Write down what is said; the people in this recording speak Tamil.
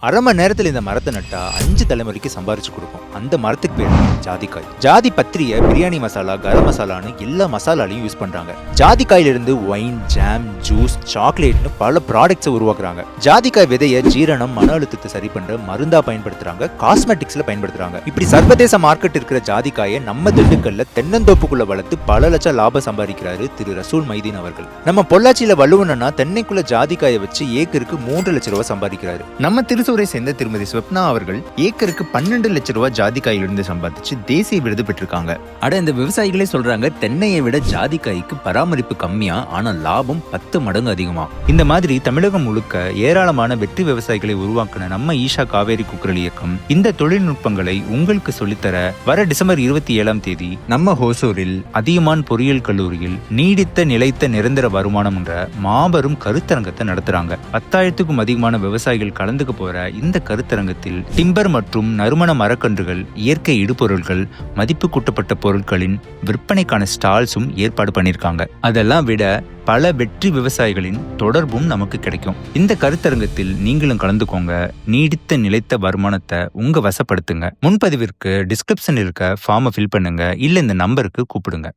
அரை மணி நேரத்தில் இந்த மரத்தை நட்டா 5 தலைமுறைக்கு சம்பாரிச்சு கொடுக்கும். அந்த மரத்துக்கு பேர் ஜாதிக்காய். ஜாதி பத்திரிய, பிரியாணி மசாலா, கரம் மசாலான்னு எல்லா மசாலாலையும் யூஸ் பண்றாங்க. ஜாதிக்காயிலிருந்து ஒயின், ஜாம், ஜூஸ், சாக்லேட்னு பல ப்ராடக்ட்ஸை உருவாக்குறாங்க. ஜாதிக்காய் விதையை ஜீரணம், மன அழுத்தத்தை சரி பண்ற மருந்தா பயன்படுத்துறாங்க, காஸ்மெட்டிக்ஸ்ல பயன்படுத்துறாங்க. இப்படி சர்வதேச மார்க்கெட் இருக்கிற ஜாதிக்காயை நம்ம திண்டுக்கல்ல தென்னந்தோப்புக்குள்ள வளர்த்து பல லட்சம் லாபம் சம்பாதிக்கிறாரு திரு ரசூல் மைதீன் அவர்கள். நம்ம பொள்ளாச்சியில வள்ளுவனா தென்னைக்குள்ள ஜாதிக்காயை வச்சு ஏக்கருக்கு 3 லட்சம் ரூபாய் சம்பாதிக்கிறாரு. நம்ம திருசூரை சேர்ந்த திருமதி ஸ்வப்னா அவர்கள் ஏக்கருக்கு 12 லட்சம் ரூபாய் ஜாதிக்காயிலிருந்து சம்பாதிச்சு தேசிய விருது பெற்றிருக்காங்க. அட, இந்த விவசாயிகளே சொல்றாங்க தென்னையை விட ஜாதிக்காய்க்கு பராமரிப்பு கம்மியா, ஆனா லாபம் 10 மடங்கு அதிகமா. இந்த மாதிரி தமிழகம் முழுக்க ஏராளமான வெற்றி விவசாயிகளை உருவாக்கின நம்ம ஈஷா காவேரி குக்கரல் இயக்கம் இந்த தொழில்நுட்பங்களை உங்களுக்கு சொல்லித்தர வர டிசம்பர் 27ஆம் தேதி நம்ம ஹோசூரில் அதியமான் பொறியியல் கல்லூரியில் நீடித்த நிலைத்த நிரந்தர வருமானம் என்ற மாபெரும் கருத்தரங்கத்தை நடத்துறாங்க. 10,000க்கும் அதிகமான விவசாயிகள் கலந்துக்க போற இந்த கருத்தரங்கத்தில் டிம்பர் மற்றும் நறுமண மரக்கன்றுகள், இயற்கை இடுபொருட்கள், மதிப்பு கூட்டப்பட்ட பொருட்களின் விற்பனைக்கான ஸ்டால்ஸும் ஏற்பாடு பண்ணிருக்காங்க. அதெல்லாம் விட பல வெற்றி விவசாயிகளின் தொடர்பும் நமக்கு கிடைக்கும். இந்த கருத்தரங்கத்தில் நீங்களும் கலந்துக்கோங்க. நீடித்த நிலைத்த வருமானத்தை உங்க வசப்படுத்துங்க. முன்பதிவிற்கு டிஸ்கிரிப்ஷன் இருக்க ஃபார்மை ஃபில் பண்ணுங்க, இல்ல இந்த நம்பருக்கு கூப்பிடுங்க.